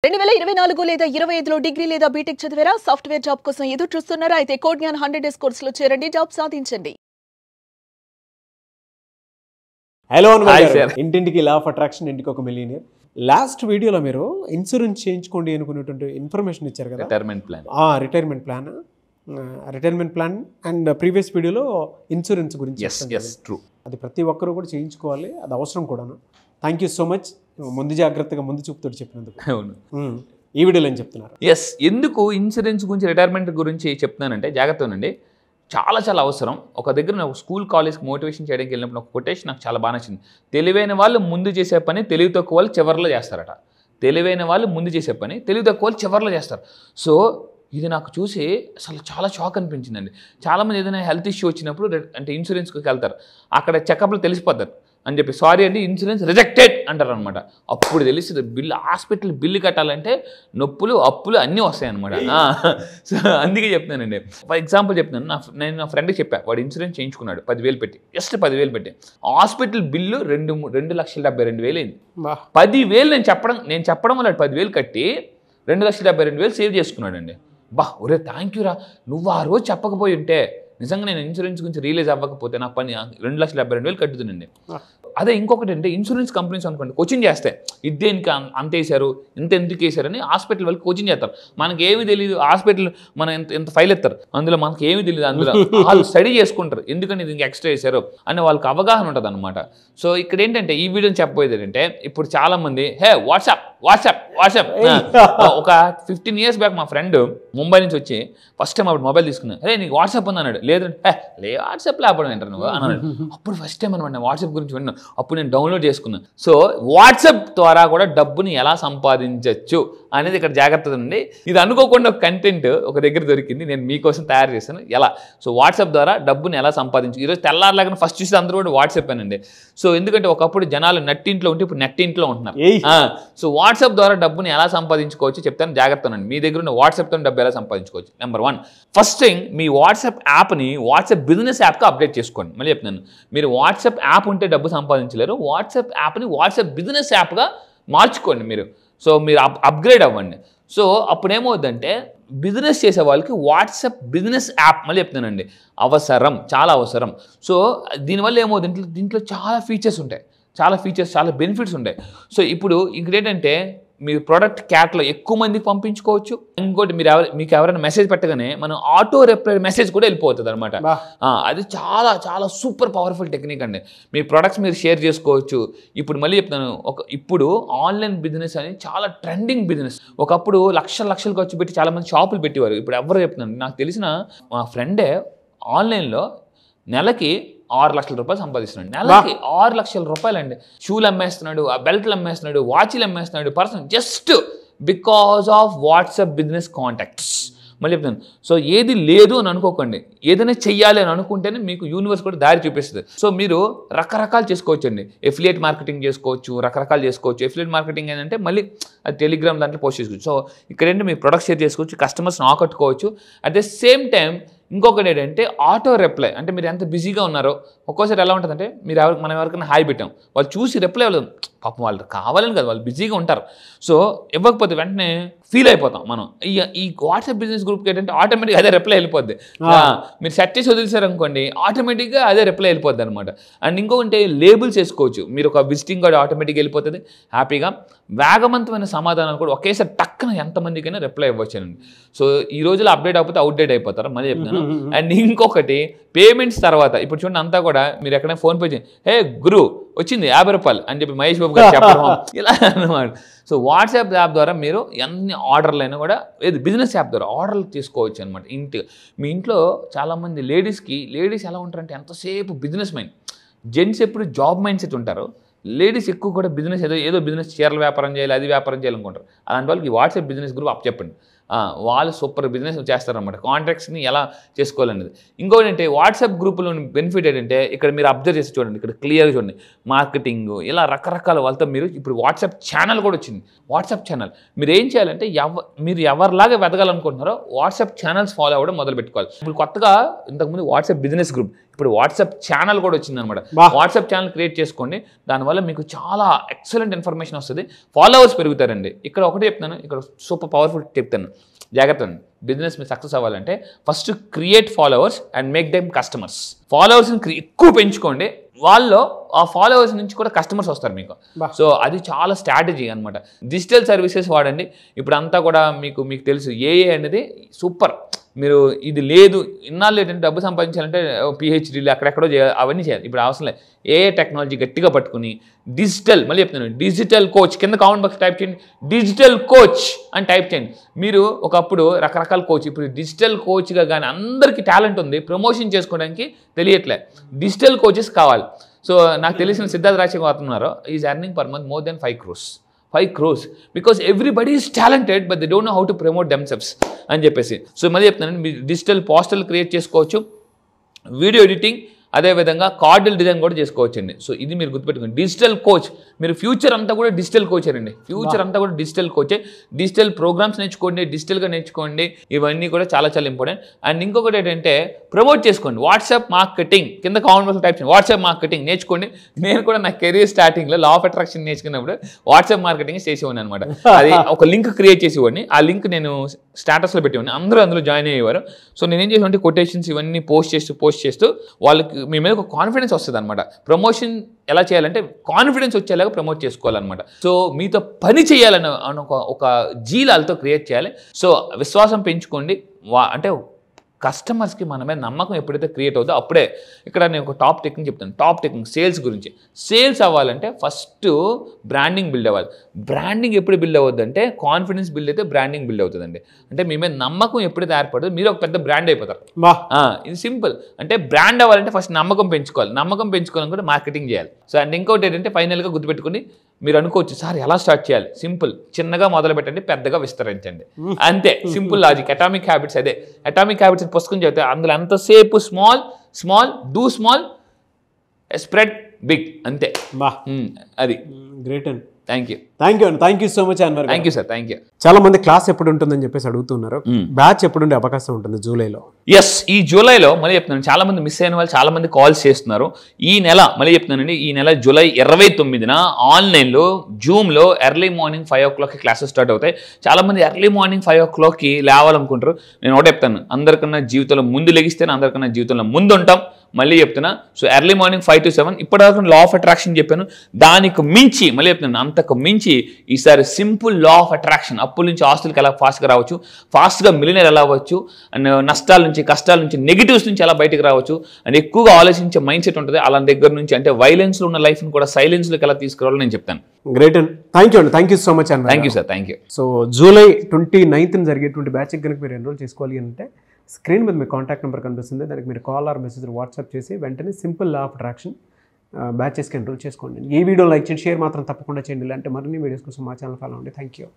2024 లేదా 25లో డిగ్రీ లేదా బీటెక్ చదివారా? సాఫ్ట్వేర్ జాబ్ కోసం ఎదురు చూస్తున్నారా? అయితే కోడ్ జ్ఞాన్ 100 డేస్ కోర్సులో చేరండి, జాబ్ సాధించండి. హలో ఇంటింటికి లా ఆఫ్ అట్రాక్షన్, ఇంటికి ఒక మిలియనియర్. లాస్ట్ వీడియోలో మీరు ఇన్సూరెన్స్ చేయించుకోండి అనుకునేటువంటి ఇన్ఫర్మేషన్ ఇచ్చారు కదా, రిటైర్మెంట్ ప్లాన్ అండ్ ప్రీవియస్ వీడియోలో ఇన్సూరెన్స్ గురించి. అది ప్రతి ఒక్కరూ కూడా చేయించుకోవాలి, అది అవసరం కూడాను. థ్యాంక్ యూ సో మచ్, ముందు జాగ్రత్తగా ముందు చూపుతూ చెప్పినందుకు. అవును, ఈ వీడియోలో ఏం చెప్తున్నారు? ఎందుకు ఇన్సూరెన్స్ గురించి, రిటైర్మెంట్ గురించి చెప్తున్నానంటే జాగ్రత్తనండి, చాలా చాలా అవసరం. ఒక దగ్గర నాకు స్కూల్ కాలేజ్కి మోటివేషన్ చేయడానికి వెళ్ళినప్పుడు ఒక కొటేషన్ నాకు చాలా బాగా నచ్చింది. తెలివైన వాళ్ళు ముందు చేసే పని తెలివి తక్కువ వాళ్ళు చివరిలో చేస్తారట. తెలివైన వాళ్ళు ముందు చేసే పని తెలివి తక్కువ వాళ్ళు చివరిలో చేస్తారు. సో ఇది నాకు చూసి అసలు చాలా షాక్ అనిపించిందండి. చాలామంది ఏదైనా హెల్త్ ఇష్యూ వచ్చినప్పుడు అంటే ఇన్సూరెన్స్కి వెళ్తారు, అక్కడ చెకప్లో తెలిసిపోతారు అని చెప్పి, సారీ అండి ఇన్సూరెన్స్ రిజెక్టెడ్ అంటారు అనమాట. అప్పుడు తెలిసింది బిల్లు, హాస్పిటల్ బిల్లు కట్టాలంటే నొప్పులు అప్పులు అన్నీ వస్తాయి అనమాట. సో అందుకే చెప్తున్నానండి. ఫర్ ఎగ్జాంపుల్ చెప్తున్నాను, నేను నా ఫ్రెండ్కి చెప్పాను, వాడు ఇన్సూరెన్స్ చేయించుకున్నాడు 10,000 పెట్టి, జస్ట్ 10,000 పెట్టి. హాస్పిటల్ బిల్లు 2,72,000 అయింది. 10,000 నేను చెప్పడం వల్ల 10,000 కట్టి 2,72,000 సేవ్ చేసుకున్నాడండి. ఒరే థ్యాంక్ యూ రా, నువ్వు ఆ రోజు చెప్పకపోయి ఉంటే నిజంగా నేను ఇన్సూరెన్స్ గురించి రియలైజ్ అవ్వకపోతే నా పని 2,72,000 కట్టుతుందండి. అదే ఇంకొకటి అంటే ఇన్సూరెన్స్ కంపెనీస్ అనుకోండి, కోచింగ్ చేస్తే ఇదేనికి అంత వేసారు, ఎందుకు వేసారని హాస్పిటల్ వాళ్ళకి కోచింగ్ చేస్తారు. మనకి ఏమి తెలియదు, హాస్పిటల్ మనం ఎంత ఫైల్ ఎత్తారు, అందులో మనకి ఏమి తెలియదు, అందులో వాళ్ళు స్టడీ చేసుకుంటారు ఎందుకని ఇది ఇంకా ఎక్స్ట్రా వేసారు అని వాళ్ళకి అవగాహన ఉంటుంది అనమాట. సో ఇక్కడ ఏంటంటే ఈ వీడియోని చెప్పబోయేది ఏంటంటే, ఇప్పుడు చాలా మంది వాట్సాప్ ఒక 15 years బ్యాక్ మా ఫ్రెండ్ ముంబై నుంచి వచ్చి ఫస్ట్ టైం అప్పుడు మొబైల్ తీసుకున్నాను. నీకు వాట్సాప్ ఉంది అన్నాడు. లేదంటే వాట్సాప్ లేకపోవడం ఏంటారు నువ్వు అన్నాడు. అప్పుడు ఫస్ట్ టైం అనమాట వాట్సాప్ గురించి విన్నాను. అప్పుడు నేను డౌన్లోడ్ చేసుకున్నాను. సో వాట్సాప్ ద్వారా కూడా డబ్బుని ఎలా సంపాదించవచ్చు అనేది ఇక్కడ జాగ్రత్త ఉంది. ఇది అనుకోకుండా ఒక కంటెంట్ ఒక దగ్గర దొరికింది, నేను మీకోసం తయారు చేశాను. ఎలా సో వాట్సాప్ ద్వారా డబ్బుని ఎలా సంపాదించు. ఈరోజు తెల్లారలాగా ఫస్ట్ చూసి అందరూ కూడా వాట్సాప్ అనండి. సో ఎందుకంటే ఒకప్పుడు జనాలు నట్టింట్లో ఉంటే ఇప్పుడు నెట్టింట్లో ఉంటున్నారు. సో వాట్సాప్ ద్వారా డబ్బుని ఎలా సంపాదించుకోవచ్చు చెప్తాను, జాగ్రత్త ఉండండి. మీ దగ్గర ఉన్న వాట్సాప్తో డబ్బు ఎలా సంపాదించుకోవచ్చు. నెంబర్ 1, ఫస్ట్ థింగ్ మీ వాట్సాప్ యాప్ని వాట్సాప్ బిజినెస్ యాప్గా అప్డేట్ చేసుకోండి. మళ్ళీ చెప్తున్నాను, మీరు వాట్సాప్ యాప్ ఉంటే డబ్బు సంపాదించలేరు, వాట్సాప్ యాప్ని వాట్సాప్ బిజినెస్ యాప్గా మార్చుకోండి మీరు. సో మీరు అప్గ్రేడ్ అవ్వండి. సో అప్పుడు ఏమవుద్దంటే బిజినెస్ చేసే వాళ్ళకి వాట్సాప్ బిజినెస్ యాప్, మళ్ళీ చెప్తానండి, అవసరం, చాలా అవసరం. సో దీనివల్ల ఏమవుతుంది, దీంట్లో చాలా ఫీచర్స్ ఉంటాయి, చాలా బెనిఫిట్స్ ఉంటాయి. సో ఇప్పుడు ఇంకేంటంటే మీ ప్రోడక్ట్ క్యాట్లో ఎక్కువ మందికి పంపించుకోవచ్చు. ఇంకోటి మీకు ఎవరైనా మెసేజ్ పెట్టగానే మనం ఆటో రిప్లై మెసేజ్ కూడా వెళ్ళిపోతుంది అనమాట. అది చాలా చాలా సూపర్ పవర్ఫుల్ టెక్నిక్ అండి. మీ ప్రొడక్ట్స్ మీరు షేర్ చేసుకోవచ్చు. ఇప్పుడు మళ్ళీ చెప్తాను, ఇప్పుడు ఆన్లైన్ బిజినెస్ అనేది చాలా ట్రెండింగ్ బిజినెస్. ఒకప్పుడు లక్షలు ఖర్చు పెట్టి చాలా మంది షాపులు పెట్టేవారు. ఇప్పుడు ఎవరు చెప్తున్నాను, నాకు తెలిసిన మా ఫ్రెండే ఆన్లైన్లో నెలకి 6 లక్షల రూపాయలు సంపాదిస్తున్నాడు. నెలకి 6 లక్షల రూపాయలు అండి. షూలు అమ్మేస్తున్నాడు, ఆ బెల్ట్లు అమ్మేస్తున్నాడు, వాచ్లు అమ్మేస్తున్నాడు, person just because of WhatsApp business contacts. మళ్ళీ చెప్తాను, సో ఏది లేదు అని అనుకోకండి, ఏదైనా చెయ్యాలి అని అనుకుంటేనే మీకు యూనివర్స్ కూడా దారి చూపిస్తుంది. సో మీరు రకరకాలు చేసుకోవచ్చు అండి. ఎఫిలియేట్ మార్కెటింగ్ చేసుకోవచ్చు, రకరకాలు చేసుకోవచ్చు. ఎఫిలియేట్ మార్కెటింగ్ ఏంటంటే మళ్ళీ అది టెలిగ్రామ్ దాంట్లో పోస్ట్ చేసుకోవచ్చు. సో ఇక్కడ ఏంటి, మీ ప్రొడక్ట్ షేర్ చేసుకోవచ్చు, కస్టమర్స్ని ఆకట్టుకోవచ్చు. అట్ ద సేమ్ టైం ఇంకొకటి ఏంటంటే ఆటో రిప్లై. అంటే మీరు ఎంత బిజీగా ఉన్నారో ఒక్కోసారి ఎలా ఉంటుందంటే, మనం ఎవరికైనా హాయ్ పెట్టాం, వాళ్ళు చూసి రిప్లై అవ్వలేదు, పాపం వాళ్ళు కావాలని కదా, వాళ్ళు బిజీగా ఉంటారు. సో ఇవ్వకపోతే వెంటనే ఫీల్ అయిపోతాం మనం. ఈ వాట్సాప్ బిజినెస్ గ్రూప్కి ఏంటంటే ఆటోమేటిక్గా అదే రిప్లై వెళ్ళిపోద్ది. మీరు సెట్ చేసి వదిలేసారు అనుకోండి, ఆటోమేటిక్గా అదే రిప్లై వెళ్ళిపోద్ది అనమాట. అండ్ ఇంకొకటి లేబుల్స్ వేసుకోవచ్చు. మీరు ఒక విజిటింగ్ కార్డ్ ఆటోమేటిక్గా వెళ్ళిపోతుంది హ్యాపీగా. వేగవంతమైన సమాధానాలు కూడా ఒకేసారి టక్కున ఎంతమందికైనా రిప్లై ఇవ్వచ్చానండి. సో ఈ రోజులో అప్డేట్ అయిపోతే అవుట్డేట్ అయిపోతారు, మళ్ళీ చెప్తాను. అండ్ ఇంకొకటి పేమెంట్స్ తర్వాత, ఇప్పుడు చూడండి అంతా కూడా మీరు ఎక్కడైనా ఫోన్ పే చేయండి, గురు వచ్చింది 50 రూపాయలు అని చెప్పి మహేష్ బాబు గారు చెప్పడం ఇలా అన్నమాట. సో వాట్సాప్ యాప్ ద్వారా మీరు ఎన్ని ఆర్డర్లు అయినా కూడా బిజినెస్ యాప్ ద్వారా ఆర్డర్లు తీసుకోవచ్చు అనమాట. మీ ఇంట్లో చాలామంది లేడీస్ ఎలా ఉంటారంటే ఎంతసేపు బిజినెస్ మైండ్, జెంట్స్ ఎప్పుడు జాబ్ మైండ్ సెట్ ఉంటారు, లేడీస్ ఎక్కువ కూడా బిజినెస్ ఏదో బిజినెస్, చీరల వ్యాపారం చేయాలి, అది వ్యాపారం చేయాలనుకుంటారు. అలాంటి వాళ్ళకి వాట్సాప్ బిజినెస్ గ్రూప్ అప్ చెప్పండి. వాళ్ళు సూపర్ బిజినెస్ చేస్తారనమాట. కాంట్రాక్ట్స్ని ఎలా చేసుకోవాలనేది. ఇంకోటి ఏంటంటే వాట్సాప్ గ్రూపులోని బెనిఫిట్ ఏంటంటే ఇక్కడ మీరు అబ్జర్వ్ చేసి చూడండి, ఇక్కడ క్లియర్గా చూడండి, మార్కెటింగ్ ఇలా రకరకాల వాళ్ళతో మీరు ఇప్పుడు వాట్సాప్ ఛానల్ కూడా వచ్చింది. వాట్సాప్ ఛానల్ మీరు ఏం చేయాలంటే మీరు ఎవరిలాగా వెతకాలనుకుంటున్నారో వాట్సాప్ ఛానల్స్ ఫాలో అవ్వడం మొదలు పెట్టుకోవాలి. ఇప్పుడు కొత్తగా ఇంతకుముందు వాట్సాప్ బిజినెస్ గ్రూప్, ఇప్పుడు వాట్సాప్ ఛానల్ కూడా వచ్చిందనమాట. వాట్సాప్ ఛానల్ క్రియేట్ చేసుకోండి, దానివల్ల మీకు చాలా ఎక్సలెంట్ ఇన్ఫర్మేషన్ వస్తుంది, ఫాలోవర్స్ పెరుగుతారండి. ఇక్కడ ఒకటి చెప్తాను, ఇక్కడ సూపర్ పవర్ఫుల్ చెప్తాను, జాగ్రత్త అండి. బిజినెస్ మీరు సక్సెస్ అవ్వాలంటే first create followers and make them customers. ఫాలోవర్స్ని ఎక్కువ పెంచుకోండి, వాళ్ళలో ఆ ఫాలోవర్స్ నుంచి కూడా కస్టమర్స్ వస్తారు మీకు. సో అది చాలా స్ట్రాటజీ అనమాట. డిజిటల్ సర్వీసెస్ వాడండి. ఇప్పుడు అంతా కూడా మీకు తెలుసు ఏఏ అనేది సూపర్. మీరు ఇది లేదు ఇన్నాళ్ళు ఏంటంటే డబ్బు సంపాదించాలంటే పిహెచ్డీలు అక్కడెక్కడో చేయాలి, అవన్నీ చేయాలి. ఇప్పుడు అవసరం లేదు. ఏఏ టెక్నాలజీ గట్టిగా పట్టుకుని డిజిటల్, మళ్ళీ చెప్తున్నాను, డిజిటల్ కోచ్ కింద కామెంట్ బాక్స్ టైప్ చేయండి, డిజిటల్ కోచ్ అని టైప్ చేయండి. మీరు ఒకప్పుడు రకరకాల కోచ్, ఇప్పుడు డిజిటల్ కోచ్గా కానీ అందరికీ టాలెంట్ ఉంది, ప్రమోషన్ చేసుకోవడానికి తెలియట్లే, డిజిటల్ కోచెస్ కావాలి. సో నాకు తెలిసిన సిద్ధార్థ రాజశేఖర్ ఉన్నారు, is earning per month more than 5 crores because everybody is talented but they don't know how to promote themselves అని చెప్పేసి. సో మళ్ళీ చెప్తున్నాను, మీరు డిజిటల్ పోస్టల్ క్రియేట్ చేసుకోవచ్చు, వీడియో ఎడిటింగ్, అదేవిధంగా కార్డుల డిజైన్ కూడా చేసుకోవచ్చండి. సో ఇది మీరు గుర్తుపెట్టుకోండి, డిజిటల్ కోచ్. మీరు ఫ్యూచర్ అంతా కూడా డిజిటల్ కోచేనండి, ఫ్యూచర్ అంతా కూడా డిజిటల్ కోచే. డిజిటల్ ప్రోగ్రామ్స్ నేర్చుకోండి, డిజిటల్గా నేర్చుకోండి, ఇవన్నీ కూడా చాలా చాలా ఇంపార్టెంట్. అండ్ ఇంకొకటి ఏంటంటే ప్రమోట్ చేసుకోండి. వాట్సాప్ మార్కెటింగ్ కింద కామెంట్ బాక్స్లో టైప్ చేయండి, వాట్సాప్ మార్కెటింగ్ నేర్చుకోండి. నేను కూడా నా కెరీర్ స్టార్టింగ్లో లా ఆఫ్ అట్రాక్షన్ నేర్చుకున్నప్పుడు వాట్సాప్ మార్కెటింగ్ చేసేవాడిని అనమాట. అది ఒక లింక్ క్రియేట్ చేసేవాడిని, ఆ లింక్ నేను స్టాటస్లో పెట్టేవాడిని, అందరూ అందులో జాయిన్ అయ్యేవారు. సో నేనేం చేసేవాడిని, కొటేషన్స్ ఇవన్నీ పోస్ట్ చేస్తూ వాళ్ళకి మీ మీద ఒక కాన్ఫిడెన్స్ వస్తుంది అనమాట. ప్రమోషన్ ఎలా చేయాలంటే కాన్ఫిడెన్స్ వచ్చేలాగా ప్రమోట్ చేసుకోవాలన్నమాట. సో మీతో పని చేయాలని ఒక జీలాలతో క్రియేట్ చేయాలి. సో విశ్వాసం పెంచుకోండి. అంటే కస్టమర్స్కి మన మీద నమ్మకం ఎప్పుడైతే క్రియేట్ అవుతుందో అప్పుడే. ఇక్కడ నేను ఒక టాప్ టెక్నిక్ చెప్తాను, టాప్ టెక్నిక్ సేల్స్ గురించి. సేల్స్ అవ్వాలంటే ఫస్ట్ బ్రాండింగ్ బిల్డ్ అవ్వాలి. బ్రాండింగ్ ఎప్పుడు బిల్డ్ అవుతుంది అంటే కాన్ఫిడెన్స్ బిల్డ్ అయితే బ్రాండింగ్ బిల్డ్ అవుతుందండి. అంటే మీ మీద నమ్మకం ఎప్పుడైతే ఏర్పడుతుందో మీరు ఒక పెద్ద బ్రాండ్ అయిపోతారు. ఇది సింపుల్. అంటే బ్రాండ్ అవ్వాలంటే ఫస్ట్ నమ్మకం పెంచుకోవాలి, నమ్మకం పెంచుకోవాలని కూడా మార్కెటింగ్ చేయాలి. సో అండ్ ఇంకోటి ఏంటంటే ఫైనల్గా గుర్తుపెట్టుకుని మీరు అనుకోవచ్చు, సార్ ఎలా స్టార్ట్ చేయాలి? సింపుల్, చిన్నగా మొదలు పెట్టండి, పెద్దగా విస్తరించండి, అంతే. Simple logic. అటామిక్ హ్యాబిట్స్ అదే. అటామిక్ హ్యాబిట్స్ పుస్తకం చదివితే అందులో ఎంతసేపు small do small spread big, అంతే. అది గ్రేట్ అండి. Thank you so much Anwar. Thank you sir, thank you. చాలా మంది క్లాస్ ఎప్పుడు ఉంటుందని చెప్పేసి అడుగుతున్నారు. బ్యాచ్ ఎప్పుడు ఉండే అవకాశం ఉంటుంది జూలైలో? ఎస్, ఈ జూలైలో మళ్ళీ చెప్తున్నాను, చాలా మంది మిస్ అయిన వాళ్ళు చాలా మంది కాల్స్ చేస్తున్నారు. ఈ నెల మళ్ళీ చెప్తున్నానండి, ఈ నెల జూలై 29న ఆన్లైన్లో జూమ్లో early morning 5 o'clock classes start అవుతాయి. చాలా మంది ఎర్లీ మార్నింగ్ 5 o'clock లేవాలనుకుంటారు. నేను ఒకటే చెప్తాను, అందరికన్నా జీవితంలో ముందు లెగిస్తేనే అందరికన్నా జీవితంలో ముందు ఉంటాం. మళ్ళీ చెప్తున్నా, సో ఎర్లీ మార్నింగ్ 5 to 7. ఇప్పటివరకు లా ఆఫ్ అట్రాక్షన్ చెప్పాను, దానికి మించి మళ్ళీ చెప్తున్నాను, అంతకు మించి ఈసారి సింపుల్ లా ఆఫ్ అట్రాక్షన్. అప్పుల నుంచి ఆస్తులకి ఎలా ఫాస్ట్గా రావచ్చు, ఫాస్ట్గా మిలియనర్ ఎలా అవ్వచ్చు, అండ్ నష్టాల నుంచి, కష్టాల నుంచి, నెగిటివ్స్ నుంచి ఎలా బయటకు రావచ్చు, అండ్ ఎక్కువగా ఆలోచించే మైండ్ సెట్ ఉంటుంది. అలా దగ్గర నుంచి అంటే వైలెన్స్లో ఉన్న లైఫ్ని కూడా సైలెన్స్లోకి ఎలా తీసుకురావాలో నేను చెప్తాను. గ్రేట్ అండి. థ్యాంక్ యూ అండి. థ్యాంక్ యూ సో మచ్ అండి. Thank you sir, thank you. So July 29న జరిగేటువంటి బ్యాచ్కి కనుక మీరు ఎన్రోల్ చేసుకోవాలి అంటే స్క్రీన్ మీద మీ కాంటాక్ట్ నెంబర్ కనిపిస్తుంది, దానికి మీరు కాల్ ఆర్ మెసేజ్ వాట్సాప్ చేసి వెంటనే సింపుల్ లా ఆఫ్ అట్రాక్షన్ బ్యాచెస్కి ఎన్రోల్ చేసుకోండి. ఈ వీడియో లైక్ చేయండి, షేర్ మాత్రం తప్పకుండా చేయండి. ఇలాంటి మరిన్ని వీడియోస్ కోసం మా ఛానల్ ఫాలో అవ్వండి. Thank you.